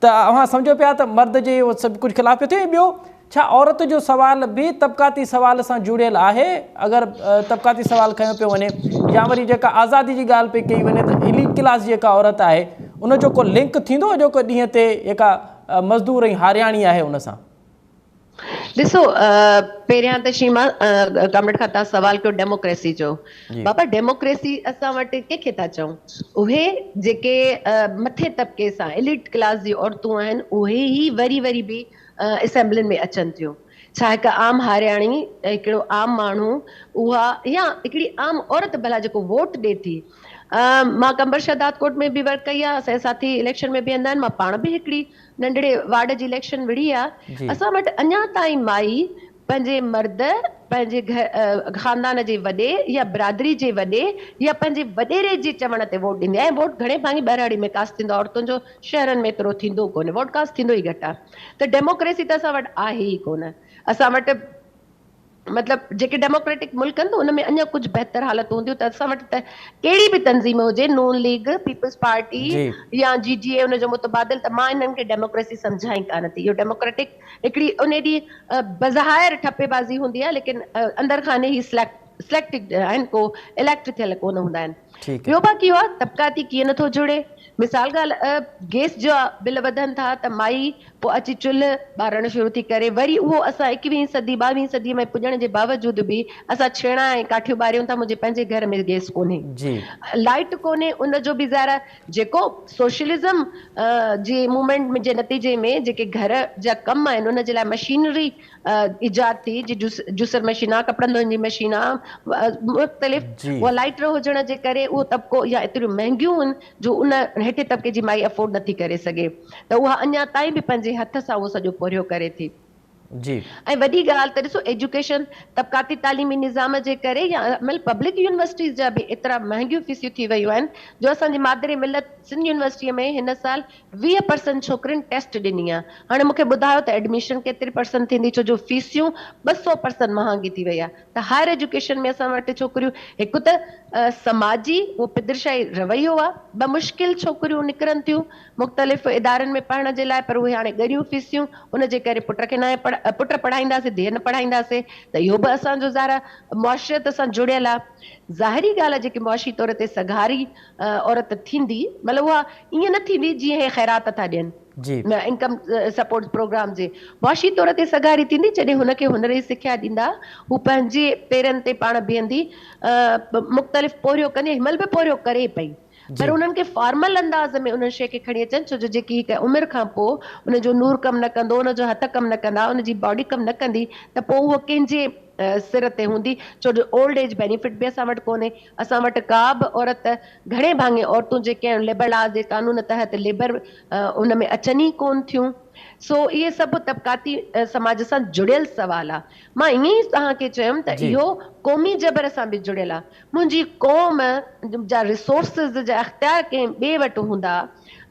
त अव्हां सम्झो पिया त मर्द जे इहो सभु कुझु ख़िलाफ़ु पियो थिए। ऐं ॿियो छा औरत जो सवाल बि तबक़ाती सवाल सां जुड़ियल आहे? अगरि तबक़ाती सवाल खयो पियो वञे या वरी जेका आज़ादी जी ॻाल्हि पई कई वञे त एलीट क्लास जेका औरत आहे उनजो को लिंक थींदो जो को ॾींहं ते जेका मज़दूर ऐं हारियाणी आहे उन सां? ॾिसो पहिरियां त शीमा कामरेड खां तव्हां सवाल कयो डेमोक्रेसी जो। बाबा डेमोक्रेसी असां वटि कंहिंखे था चऊं? उहे जेके मथे तबके सां एलिट क्लास जी औरतूं आहिनि उहे ई वरी वरी बि असेंबलियुनि में अचनि थियूं। छा हिकु आम हारियाणी, हिकिड़ो आम माण्हू, उहा या हिकिड़ी आम औरत भला जेको वोट ॾिए थी, मां कंबर शहदाद कोट में बि वर्क कई आहे, असांजा साथी इलेक्शन में बीहंदा आहिनि, मां पाण बि हिकिड़ी नंढड़े वार्ड जी इलेक्शन विढ़ी आहे। असां वटि अञा ताईं माई पंहिंजे मर्द, पंहिंजे ख़ानदान जे वॾे या बिरादरी जे वॾे या पंहिंजे वॾेरे जे चवण ते वोट ॾींदी आहे। ऐं वोट घणे भाङे ॿाहिराड़ी में कास्ट थींदो आहे, औरतुनि जो शहरनि में एतिरो थींदो कोन्हे, वोट कास्ट थींदो ई घटि आहे। त डेमोक्रेसी त असां वटि आहे ई कोन। असां वटि मतिलबु जेके डेमोक्रेटिक मुल्क आहिनि उन में अञा कुझु बहितर हालतूं हूंदियूं, त असां वटि त कहिड़ी बि तंज़ीम हुजे, नून लीग, पीपल्स पार्टी या GGA उनजो मुतबादिल, त मां इन्हनि खे डेमोक्रेसी सम्झाई कान थी। इहो डेमोक्रेटिक हिकिड़ी उन ॾींहुं बज़ाहिर ठपेबाज़ी हूंदी आहे, लेकिन अंदरि खाने ई सिलेक्टेड आहिनि, को इलेक्ट थियल कोन हूंदा आहिनि। ॿियो बाक़ी आहे तबक़ाती कीअं नथो जुड़े। मिसाल ॻाल्हि, गैस जा बिल वधनि था त माई पोइ अची चुल्ह ॿारण शुरू थी करे, वरी उहो असां 21वीं सदी 22वीं सदीअ में पुॼण जे बावजूद बि असां छेणा ऐं काठियूं ॿारियूं था। मुंहिंजे पंहिंजे घर में गैस कोन्हे, लाइट कोन्हे, उनजो बि ज़ाहिर जेको सोशलिज़म जी मूवमेंट जे नतीजे में जेके घर जा कम आहिनि उन जे लाइ मशीनरी ईजाद थी, जूसर मशीन आहे, कपिड़नि धोइण जी मशीन आहे, मुख़्तलिफ़, उहा लाइट न हुजण जे करे उहो तबिको या एतिरियूं महांगियूं आहिनि जो उन हेठे तबिके जी माई अफोर्ड नथी करे सघे, त उहा अञा ताईं बि पंहिंजे हथ सां उहो सॼो पोरियो करे थी। ऐं वॾी ॻाल्हि त ॾिसो एजुकेशन तबक़ाती तालीमी निज़ाम जे करे या पब्लिक यूनिवर्सिटीज़ जा बि एतिरा महांगियूं फीसियूं थी वियूं आहिनि जो असांजी मादरे मिलत सिंध यूनिवर्सिटीअ में हिन साल 20% छोकिरियुनि टेस्ट ॾिनी आहे। हाणे मूंखे ॿुधायो त एडमिशन केतिरी % थींदी, छो जो फीसियूं 200% महांगी थी वई आहे। त हायर एजुकेशन में असां वटि छोकिरियूं, हिकु त समाजी उहो पिदरशाही रवैयो आहे, ॿ मुश्किल छोकिरियूं निकिरनि थियूं मुख़्तलिफ़ इदारनि में पढ़ण जे लाइ, पर उहे हाणे ॻरियूं फीसियूं, उनजे करे पुट खे न पुट पढ़ाईंदासीं, धीअ न पढ़ाईंदासीं, त इहो बि असांजो ज़ारा मुआशिरत सां जुड़ियल आहे। ज़ाहिरी ॻाल्हि आहे जेकी मुआशी तौर ते सघारी औरत थींदी, मतिलबु उहा ईअं न थींदी जीअं हे ख़ैरात था ॾियनि इनकम सपोर्ट प्रोग्राम जे, मुआशी तौर ते सघारी थींदी जॾहिं हुनखे हुनर जी सिखिया ॾींदा, हू पंहिंजे पेरनि ते पाण बीहंदी, मुख़्तलिफ़ पोरियो कंदी, हिमल बि पोरियो करे पई, पर उन्हनि खे फॉर्मल अंदाज़ में उन शइ खे खणी अचनि, छो जो जेकी हिकु उमिरि खां पोइ उनजो नूर कमु न कंदो, उनजो हथ कमु न कंदा, उनजी बॉडी कमु न कंदी, त पोइ उहो कंहिंजे सिर ते हूंदी, छो जो ओल्ड एज बेनिफिट बि असां वटि कोन्हे। असां वटि का बि औरत, घणे भाङे औरतूं जेके आहिनि लेबर लॉ जे कानून तहत लेबर उन में अचनि ई कोन थियूं। सो इहे सभु तबक़ाती समाज सां जुड़ियल सवाल आहे। मां ईअं ई तव्हांखे चयुमि त इहो क़ौमी जबर सां बि जुड़ियल आहे। मुंहिंजी क़ौम जा रिसोर्सिस जा अख़्तियार कंहिं ॿिए वटि हूंदा,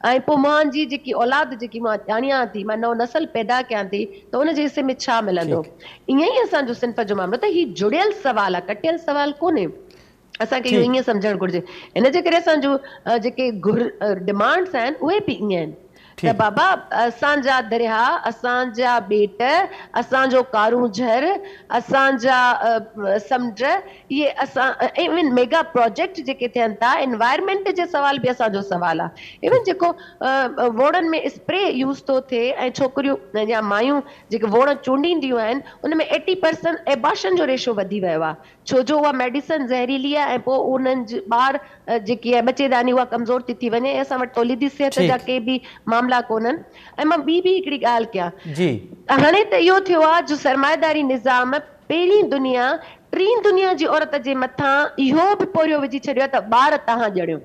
ऐं पोइ मुंहिंजी जेकी औलाद जेकी मां ॼाणियां थी, मां नओं नसल पैदा कयां थी, त उनजे हिसे में छा मिलंदो? ईअं ई असांजो सिंफ जो मामिलो, त हीउ जुड़ियल सवाल आहे, कटियल सवाल कोन्हे। असांखे इहो ईअं सम्झणु घुरिजे। इन जे करे असांजो जेके डिमांड्स आहिनि उहे बि ईअं आहिनि त बाबा असांजा दरिया, असांजा ॿेट, असांजो कारूं झर, असांजा समुंड, इहे असां इवन मेगा प्रोजेक्ट जेके थियनि था, एनवायरमेंट जे सवाल बि असांजो सवाल आहे। इवन जेको वोड़नि में स्प्रे यूज़ थो थिए ऐं छोकिरियूं या मायूं जेके वोड़ चूंडींदियूं आहिनि उन में 80% एबॉर्शन जो रेशो वधी वियो आहे, छो जो उहा मेडिसन ज़हरीली आहे ऐं पोइ उन्हनि जी ॿार जेकी आहे बचेदानी उहा कमज़ोर थी वञे। ऐं असां वटि तौलीदी सिहत जा के बि मामला कोन्हनि। ऐं मां ॿी हिकिड़ी ॻाल्हि कयां, हाणे त इहो थियो आहे जो सरमाएदारी निज़ाम पहिरीं दुनिया टीं दुनिया जी औरत जे मथां इहो बि पोरियो विझी छॾियो आहे त ॿार तव्हां ॼणियो।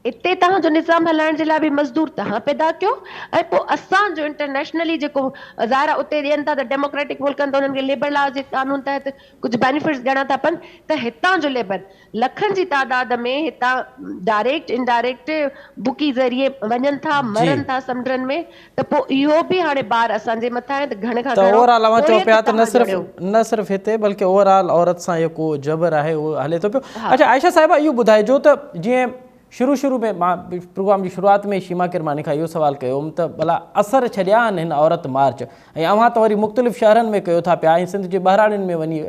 इते तव्हांजो निज़ाम हलाइण जे लाइ बि मज़दूर तव्हां पैदा कयो ऐं पोइ असांजो इंटरनेशनली जेको ज़ाहिर आहे उते ॾियनि था त डेमोक्रेटिक मुल्कनि त उन्हनि खे लेबर लॉ जे कानून तहत कुझु बेनिफिट्स ॾियणा था पवनि त हितां जो लेबर लखनि जी तादाद में हितां डायरेक्ट इनडायरेक्ट बुकी ज़रिए वञनि था मरनि था समुंडनि में त पोइ इहो बि हाणे ॿार असांजे मथां आहे त घणे खां तो घणो ओवरऑल अवां चओ पिया त तव्हां जणियो। न सिर्फ़ हिते बल्कि ओवरऑल औरत सां जेको जबर आहे उहो हले थो पियो। अच्छा आयशा साहिबा इहो ॿुधाइजो त जीअं शुरू में मां प्रोग्राम जी शुरूआत में शीमा किरमानी खां इहो सवाल कयो हुउमि त भला असर छॾिया आहिनि हिन औरत मार्च ऐं अव्हां त वरी मुख़्तलिफ़ शहरनि में कयो था पिया ऐं सिंध जे बहिराणियुनि में वञी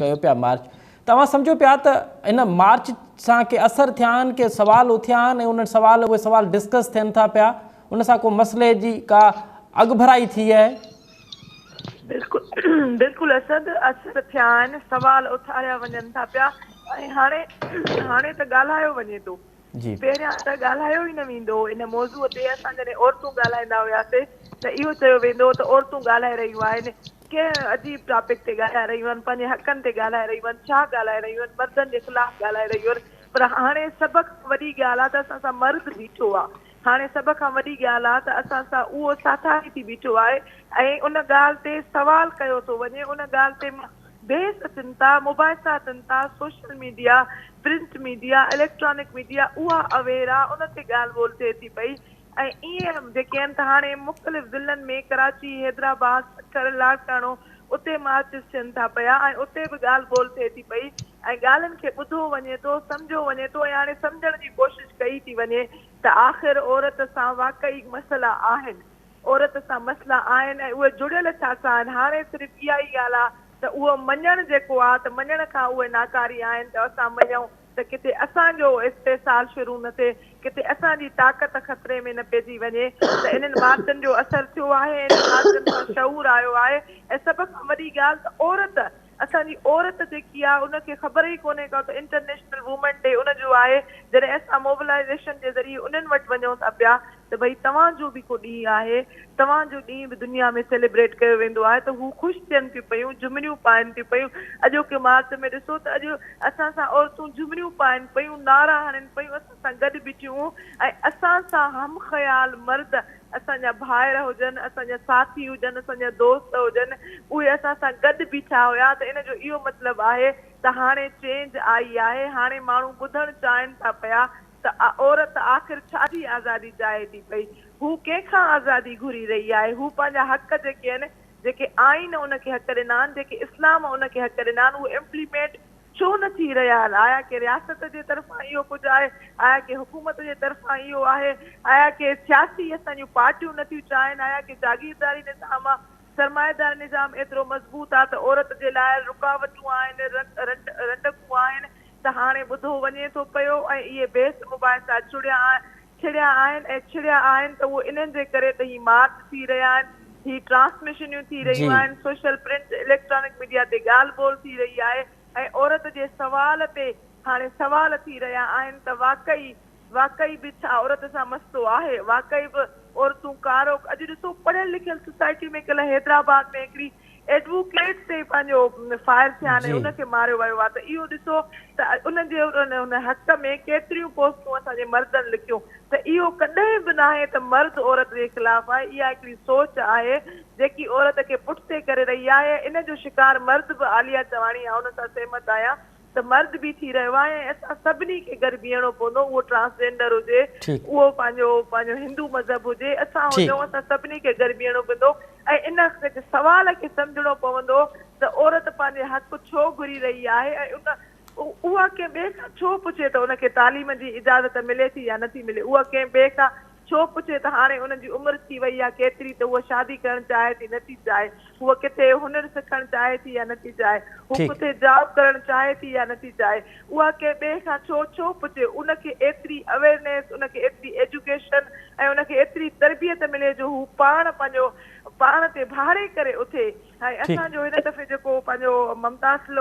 कयो पिया मार्च तव्हां सम्झो पिया त हिन मार्च सां के असर थिया आहिनि के सवाल उथिया आहिनि ऐं उहे सवाल डिस्कस थियनि था पिया उन सां को मसइले जी का अॻभराई थी आहे? बिल्कुलु असर थिया आहिनि सवाल उथारिया वञनि था पिया ऐं हाणे त ॻाल्हायो वञे थो पहिरियां त ॻाल्हायो ई न वेंदो इन मौज़ूअ ते असां जॾहिं औरतूं ॻाल्हाईंदा हुआसीं त इहो चयो वेंदो त औरतूं ॻाल्हाए रहियूं आहिनि कंहिं अजीब टॉपिक ते ॻाल्हाए रहियूं आहिनि पंहिंजे हक़नि ते ॻाल्हाए रहियूं आहिनि छा ॻाल्हाए रहियूं आहिनि मर्दनि जे ख़िलाफ़ु ॻाल्हाए रहियूं आहिनि पर हाणे सभ खां वॾी ॻाल्हि आहे त असां सां मर्द बीठो आहे हाणे सभ खां वॾी ॻाल्हि आहे त असां सां उहो साथाई थी बीठो आहे ऐं उन ॻाल्हि ते सवाल कयो थो वञे उन ॻाल्हि ते बहस अचनि था मुबाहिसा अचनि था social media print media electronic media उहा अवेयर आहे उन ते ॻाल्हि ॿोल थिए थी पई ऐं ईअं जेके आहिनि त हाणे मुख़्तलिफ़ ज़िलनि में कराची हैदराबाद सखर लाड़काणो उते मार्चिस थियनि था पिया ऐं उते बि ॻाल्हि ॿोल थिए थी पई ऐं ॻाल्हियुनि खे ॿुधो वञे थो सम्झो वञे थो ऐं हाणे सम्झण जी कोशिशि कई थी वञे त आख़िर औरत सां वाक़ई मसइला आहिनि औरत सां मसइला आहिनि ऐं उहे जुड़ियल छा सां आहिनि हाणे सिर्फ़ु इहा ई ॻाल्हि आहे त उहो मञणु जेको आहे त मञण खां उहे नाकारी आहिनि त असां मञूं त किथे असांजो इस्तेसाल शुरू न थिए किथे असांजी ताक़त ख़तरे में न पइजी वञे त इन्हनि मार्चनि जो असरु थियो आहे इन्हनि मार्चनि सां शऊर आयो आहे ऐं सभ खां वॾी ॻाल्हि त औरत असांजी औरत जेकी आहे उनखे ख़बर ई कोन्हे का त इंटरनेशनल वुमेन डे उनजो आहे जॾहिं असां मोबिलाइज़ेशन जे ज़रिए उन्हनि वटि वञूं था पिया त भई तव्हांजो बि को ॾींहुं आहे तव्हांजो ॾींहुं बि दुनिया में सेलिब्रेट कयो वेंदो आहे त हू ख़ुशि थियनि थियूं पियूं जुमरियूं पाइनि थियूं पियूं अॼोके मार्च में ॾिसो त अॼु असां सां औरतूं जुमरियूं पाइनि पियूं नारा हणनि पियूं असां सां गॾु बीठियूं ऐं असां सां हम ख़्याल मर्द असांजा भाइर हुजनि असांजा साथी हुजनि असांजा दोस्त हुजनि उहे असां सां गॾु बीठा हुया त इन जो इहो मतिलबु आहे त हाणे चेंज आई आहे हाणे माण्हू ॿुधणु चाहिनि था पिया त औरत आख़िर छाजी आज़ादी चाहे थी पई हू कंहिंखां आज़ादी घुरी रही आहे हू पंहिंजा हक़ जेके आहिनि जेके आइन उनखे हक़ ॾिना आहिनि जेके इस्लाम उनखे हक़ ॾिना आहिनि उहे इम्प्लीमेंट छो न थी रहिया आहिनि आया की रियासत जे तरफ़ां इहो कुझु आहे आया की हुकूमत जे तरफ़ां इहो आहे आया की सियासी असांजूं पार्टियूं नथियूं चाहिनि आया की जागीरदारी निज़ाम आहे सरमाएदार निज़ाम एतिरो मज़बूत आहे त औरत जे लाइ रुकावटूं आहिनि रंडकूं आहिनि त हाणे ॿुधो वञे थो पियो ऐं इहे बहस मुबाहिसा छिड़िया आहिनि त उहो इन्हनि जे करे त ही मार्च थी रहिया आहिनि ही ट्रांसमिशनियूं थी रहियूं आहिनि सोशल प्रिंट इलेक्ट्रॉनिक मीडिया ते ॻाल्हि ॿोल थी रही आहे ऐं औरत जे सवाल ते हाणे सवाल थी रहिया आहिनि त वाक़ई बि छा औरत सां मसइलो आहे वाक़ई बि औरतूं कारो अॼु ॾिसो पढ़ियल लिखियल सोसाइटी में कल्ह हैदराबाद में हिकिड़ी एडवोकेट ते पंहिंजो फायर थिया आहिनि उनखे मारियो वियो आहे त इहो ॾिसो त उनजे उन हक़ में केतिरियूं पोस्टूं असांजे मर्दनि लिखियूं त इहो कॾहिं बि न आहे त मर्द औरत जे ख़िलाफ़ आहे इहा हिकिड़ी सोच आहे जेकी औरत खे पुठिते करे रही आहे इन जो शिकार मर्द बि आलिया चवाणी आहे उन सां सहमत आहियां त मर्द बि थी रहियो आहे ऐं असां सभिनी खे गॾु बीहणो पवंदो उहो ट्रांसजेंडर हुजे उहो पंहिंजो हिंदू मज़हब हुजे असां हुजूं असां सभिनी खे गॾु बीहणो पवंदो ऐं इन सवाल खे सम्झणो पवंदो त औरत पंहिंजे हक़ छो घुरी रही आहे ऐं उहा कंहिं ॿिए खां छो पुछे त उनखे तालीम जी इजाज़त मिले थी या नथी मिले उहा कंहिं ॿिए खां छो पुछे त हाणे उनजी उमिरि थी वई आहे केतिरी त उहा शादी करणु चाहे थी नथी चाहे उहा किथे हुनर सिखणु चाहे थी या नथी चाहे हू किथे जॉब करणु चाहे थी या नथी चाहे उहा कंहिं ॿिए खां छो पुछे उनखे एतिरी अवेयरनेस उनखे एतिरी एजुकेशन ऐं उनखे एतिरी तरबियत मिले जो हू पाण ते भाड़े करे उथे ऐं असांजो हिन दफ़े जेको पंहिंजो ममताज़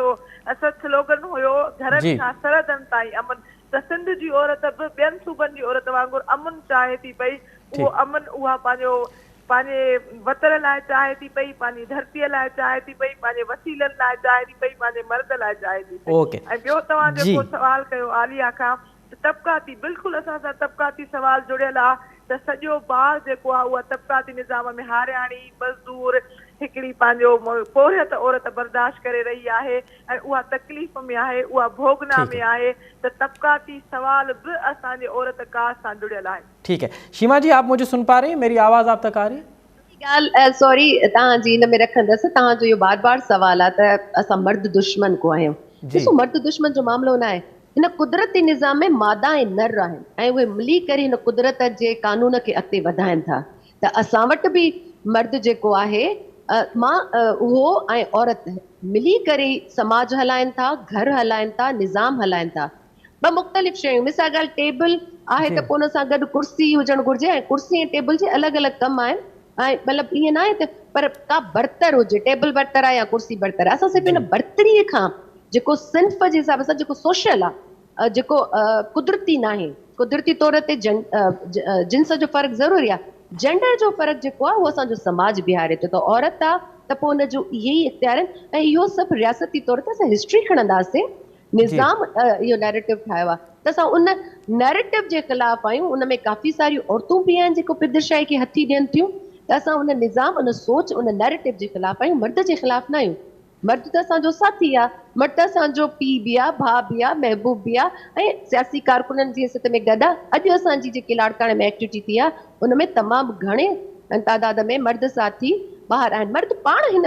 असद स्लोगन हुयो घरनि खां सरहदनि ताईं अमन त सिंध जी औरत बि ॿियनि सूबनि जी औरत वांगुरु अमन चाहे थी पई उहो अमन उहा पंहिंजे वतन लाइ चाहे थी पई पंहिंजी धरतीअ लाइ चाहे थी पई पंहिंजे वसीलनि लाइ चाहे थी पई पंहिंजे मर्द लाइ चाहे थी पई ऐं ॿियो तव्हां जेको सवाल कयो आलिया खां तबक़ाती बिल्कुलु असां सां तबक़ाती सवाल जुड़ियल आहे त सॼो ॿार जेको आहे उहा तबक़ाती निज़ाम में हारियाणी मज़दूर हिकिड़ी पंहिंजो पोरियत औरत बर्दाश्त करे रही आहे ऐं उहा तकलीफ़ में आहे उहा भोगना में आहे त तबक़ाती सवाल बि असांजे औरत कास्ट सां जुड़ियल आहे। ठीक है शीमा जी, आप मुझे सुन पा रही हैं? मेरी आवाज़ आप तक आ रही है? ॻाल्हि सॉरी तव्हांजी हिन में रखंदसि। तव्हांजो इहो बार बार सवाल आहे त असां मर्द दुश्मन को आहियूं। ॾिसो मर्द दुश्मन जो मामिलो न आहे। हिन कुदरती निज़ाम में मादा ऐं नर आहिनि ऐं उहे मिली करे हिन कुदरत जे कानून खे अॻिते वधाइनि था। त असां वटि बि मर्द जेको आहे उहो ऐं औरत मिली करे समाज हलाइनि था, घर हलाइनि था, निज़ाम हलाइनि था। ॿ मुख़्तलिफ़ शयूं, मिसाल ॻाल्हि टेबल आहे त पोइ हुन सां गॾु कुर्सी हुजणु घुरिजे ऐं कुर्सी ऐं टेबल जे अलॻि अलॻि कम आहिनि। ऐं मतिलबु ईअं न आहे त पर का बर्तर हुजे, टेबल बर्तर आहे या कुर्सी बर्तर आहे। असां सिर्फ़ु हिन बर्तरीअ खां जेको सिंफ़ जे हिसाब सां जेको सोशल आहे, जेको कुदरती न आहे, कुदरती तौर ते जिन्स जो फ़र्क़ु ज़रूरी आहे, जेंडर जो फ़र्क़ु जेको आहे उहो असांजो समाज बीहारे थो। त औरत आहे त पोइ हुनजो इहे ई इख़्तियार आहिनि ऐं इहो सभु रियासती तौर ते असां हिस्ट्री खणंदासीं, निज़ाम इहो नैरेटिव ठाहियो आहे त असां उन नैरेटिव जे ख़िलाफ़ आहियूं। उन में काफ़ी सारियूं औरतूं बि आहिनि जेको पिदरशाही खे हथी ॾियनि थियूं। त असां उन निज़ाम, उन सोच, उन नैरेटिव जे ख़िलाफ़ आहियूं, मर्द जे ख़िलाफ़ न आहियूं। मर्द त असांजो साथी आहे, मर्द असांजो पीउ बि आहे, भाउ बि आहे, महबूब बि आहे ऐं सियासी कारकुननि जी हिसियत में गॾु आहे। अॼु असांजी जेकी लाड़काणे में एक्टिविटी थी आहे उन में तमामु घणे तादाद में मर्द साथी ॿाहिरि आहिनि। मर्द पाण हिन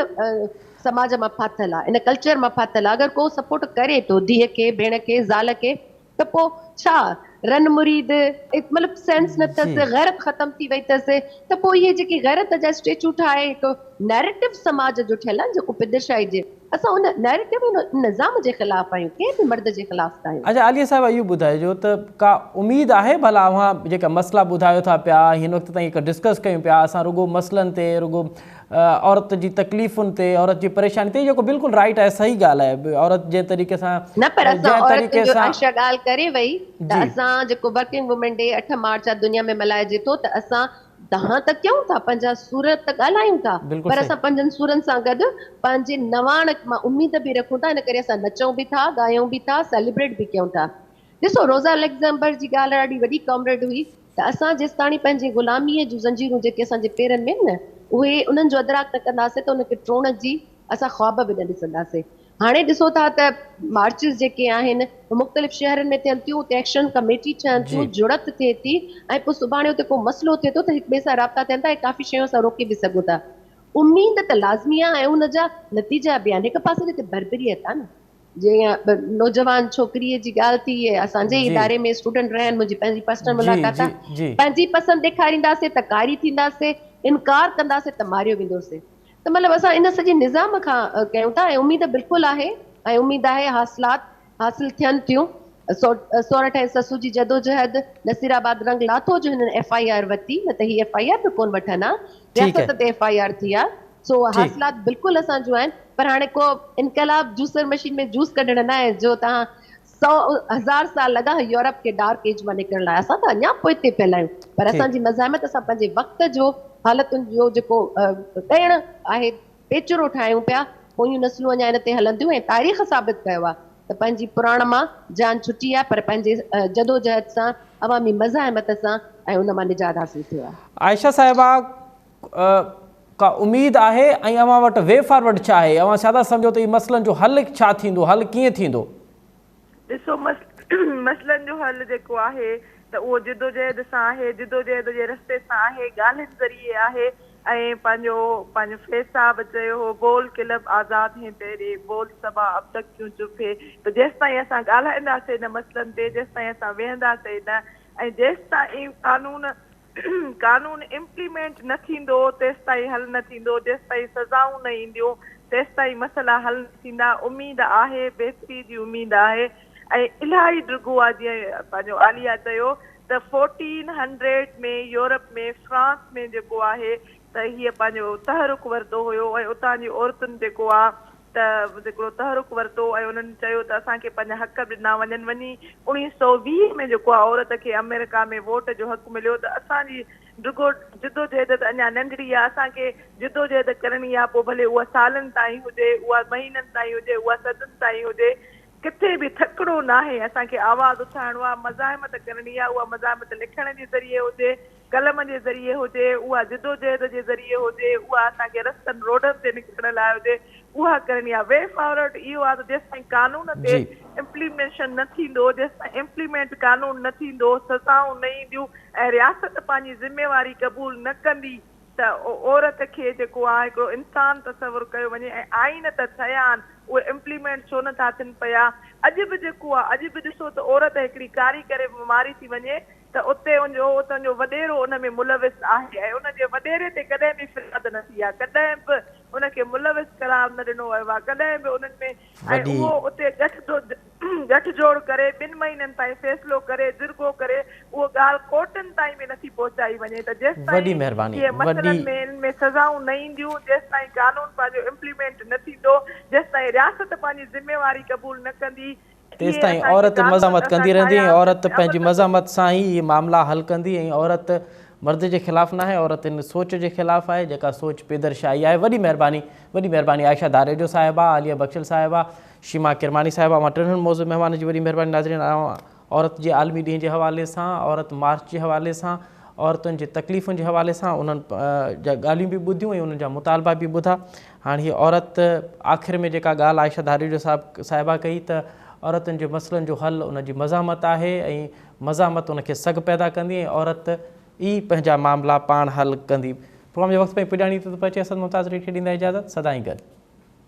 समाज मां फाथल आहे, इन कल्चर मां फाथल आहे। अगरि को सपोर्ट करे थो धीअ खे, भेण खे, ज़ाल खे, त पोइ छा रन मुरीद मतिलबु सेंस न अथसि, गैरत ख़तम थी वई अथसि। त पोइ इहे जेके गैरत जा स्टेचू ठाहे हिकु नैरेटिव समाज जो ठहियल आहे जेको पिदरशाही जे, असां उन नैरेटिव उन निज़ाम जे ख़िलाफ़ आहियूं, कंहिं बि मर्द जे ख़िलाफ़ न आहियूं। अच्छा आलिया साहिबा, इहो ॿुधाइजो त का उमेद आहे भला अव्हां जेका मसला ॿुधायो था पिया, हिन वक़्त ताईं हिकु डिस्कस कयूं पिया असां रुगो मसलनि ते, रुगो औरत जी तकलीफ़ुनि ते, औरत जी परेशानी ते, जेको बिल्कुलु राइट आहे, सही ॻाल्हि आहे। औरत जे तरीक़े सां न, पर असां औरत जो आयशा ॻाल्हि करे वई त असां जेको वर्किंग वुमेन डे 8 मार्च आहे दुनिया में मल्हाइजे थो, त असां तव्हां त कयूं था, पंहिंजा सूर त ॻाल्हायूं था, पर असां पंहिंजनि सूरनि सां गॾु पंहिंजे नवाण मां उमेद बि रखूं था। इन करे असां नचूं बि था, ॻायूं बि था, सेलिब्रेट बि कयूं था। ॾिसो रोज़ा लग्ज़मबर्ग जी ॻाल्हि ॾाढी वॾी कॉमरेड हुई त असां जेसि ताणी पंहिंजी ग़ुलामीअ जूं ज़ंजीरूं जेके असांजे पेरनि में न, उहे उन्हनि जो अदराक न कंदासीं त उनखे टोड़ जी असां ख्वाब बि न ॾिसंदासीं। हाणे ॾिसो था त मार्चिस जेके आहिनि मुख़्तलिफ़ शहरनि में थियनि थियूं, उते एक्शन कमेटी ठहनि थियूं, जुड़त थिए थी ऐं पोइ सुभाणे उते को मसइलो थिए थो त हिक ॿिए सां राब्ता थियनि था ऐं काफ़ी शयूं असां रोके बि सघूं था। उमेद त लाज़मी आहे ऐं उनजा नतीजा बि आहिनि। हिकु पासे ते बर्बरियत आहे न, जीअं नौजवान छोकिरीअ जी ॻाल्हि थी, असांजे इदारे में स्टूडेंट रहिया, मुंहिंजी पंहिंजी पर्सनल मुलाक़ात आहे। पंहिंजी पसंदि ॾेखारींदासीं त कारी थींदासीं, इनकार कंदासीं त मारियो वेंदोसीं। त मतिलबु असां इन सॼे निज़ाम खां कयूं था ऐं उमेद बिल्कुलु आहे ऐं उमेद आहे हासिलात हासिल थियनि थियूं। सोरठ ऐं ससु जी जदोजहद, नसीराबाद रंग लाथो जो हिननि FIR वरिती, न त ही FIR बि कोन वठनि हा, रियासत ते FIR थी आहे। सो हासिलात बिल्कुलु असांजो आहिनि, पर हाणे को इनकलाब जूसर मशीन में जूस कढण न आहे जो तव्हां 100,000 साल लॻा यूरोप के डार्क एज मां निकिरण लाइ। असां त अञा पोइते पियल आहियूं, पर असांजी मज़ाहमत असां पंहिंजे वक़्त जो हालतुनि जो जेको ॾियण आहे पेचरो ठाहियूं पिया, पोयूं नस्लूं अञा हिन ते हलंदियूं ऐं तारीख़ साबित कयो आहे त पंहिंजी पुराण मां जान छुटी आहे, पर पंहिंजे जदोजहद सां, अवामी मज़ाहमत सां ऐं उन मां निजात हासिल थियो आहे। आयशा साहिबा, का उमेद आहे ऐं अव्हां वटि वे फॉरवर्ड छा आहे? अव्हां छा था सम्झो त ई मसइलनि जो हल छा थींदो, हल कीअं थींदो? ॾिसो मसइलनि जो हल जेको आहे त उहो जिदोजहद सां आहे, जिदोजहद जे रस्ते सां आहे, ॻाल्हियुनि ज़रिए आहे ऐं पंहिंजो फेस साहब चयो हो, बोल क्लब आज़ाद हैं तेरे, बोल सबा अब तक क्यों चुप है। त जेसि ताईं असां ॻाल्हाईंदासीं न मसइलनि ते, जेसि ताईं असां वेहंदासीं न ऐं जेसि ताईं कानून इम्प्लीमेंट न थींदो तेसि ताईं हल न थींदो, जेसि ताईं सज़ाऊं न ईंदियूं तेसि ताईं मसइला हल न थींदा। उमेद आहे, बहितरी जी उमेद आहे ऐं इलाही ॾुगो आहे। जीअं पंहिंजो आलिया चयो त 1400 में यूरोप में, फ्रांस में जेको आहे त हीअ पंहिंजो तहरुक वरितो हुयो ऐं उतां जी औरतुनि जेको आहे त हिकिड़ो तहरुक वरितो ऐं उन्हनि चयो त असांखे पंहिंजा हक़ ॾिना वञनि। वञी 1920 में जेको आहे औरत खे अमेरिका में वोट जो हक़ मिलियो। त असांजी जिदोजहद त अञा नंढड़ी आहे, असांखे जिदोजहद करणी आहे, पोइ भले उहा सालनि ताईं हुजे, उहा महीननि ताईं हुजे, उहा सदनि ताईं हुजे। किथे बि थकिणो नाहे, असांखे आवाज़ उथाइणो आहे, मज़ाहिमत करणी आहे, उहा मज़ाहिमत लिखण जे ज़रिए हुजे, कलम जे ज़रिए हुजे, उहा जिदोजहद जे ज़रिए हुजे, उहा असांखे रस्तनि रोडनि ते निकिरण लाइ हुजे, उहा करणी आहे। वे फॉरवर्ड इहो आहे त जेसिताईं कानून ते इम्प्लीमेंटेशन न थींदो, जेसिताईं इम्प्लीमेंट कानून न थींदो, सज़ाऊं न ईंदियूं ऐं रियासत पंहिंजी ज़िम्मेवारी क़बूल न कंदी त औरत खे जेको आहे हिकिड़ो इंसान तसवुरु कयो वञे ऐं आइन त थिया आहिनि, उहे इम्प्लीमेंट छो नथा थियनि पिया। अॼु बि जेको आहे, अॼु बि ॾिसो त औरत हिकिड़ी कारी करे बीमारी थी वञे त उते उनजो वॾेरो उन में मुलविस आहे ऐं उनजे वॾेरे ते कॾहिं बि फिराद न थी आहे, कॾहिं बि उनखे मुलविस करार न ॾिनो वियो आहे, कॾहिं बि उन्हनि में ऐं उहो उते गठजोड़ करे 2 महीननि ताईं फ़ैसिलो करे जिरगो करे उहो ॻाल्हि कोर्टनि ताईं बि नथी पहुचाई वञे। त जेसिताईं इहे मसइलनि में इन में सज़ाऊं न ईंदियूं, जेसिताईं कानून पंहिंजो इम्प्लीमेंट न थींदो, जेसिताईं रियासत पंहिंजी ज़िम्मेवारी क़बूल न कंदी, तेसिताईं औरत मज़ामत कंदी रहंदी ऐं औरत पंहिंजी मज़ामत सां ई इहे मामला हल कंदी। ऐं औरत मर्द जे ख़िलाफ़ु न आहे, औरत इन सोच जे ख़िलाफ़ु आहे जेका सोच पेदरशाही आहे। वॾी महिरबानी आयशा दारेजो साहिबा, आलिया बख्शल साहिबा, शीमा किरमानी साहिबा, मां टिनि मौज़ूअ महिमान जी वॾी महिरबानी। नाज़रीन, औरत जे आलमी ॾींहं जे हवाले सां, औरत मार्च जे हवाले सां, औरतुनि जी तकलीफ़ुनि जे हवाले सां उन्हनि जा ॻाल्हियूं बि ॿुधियूं ऐं उन्हनि जा मुतालबा बि ॿुधा। हाणे हीअ औरत आख़िर में जेका ॻाल्हि आयशा दारेजो साहिबा कई त औरतुनि जे मसइलनि जो हल उनजी मज़ामत आहे ऐं मज़ामत उनखे सघ पैदा कंदी ऐं औरत ई पंहिंजा मामला पाण हल कंदी। प्रोग्राम जे वक़्त में पुॼाणी थो पहुचे, असद मुमताज़ खे ॾींदा इजाज़त, सदाईं गॾु।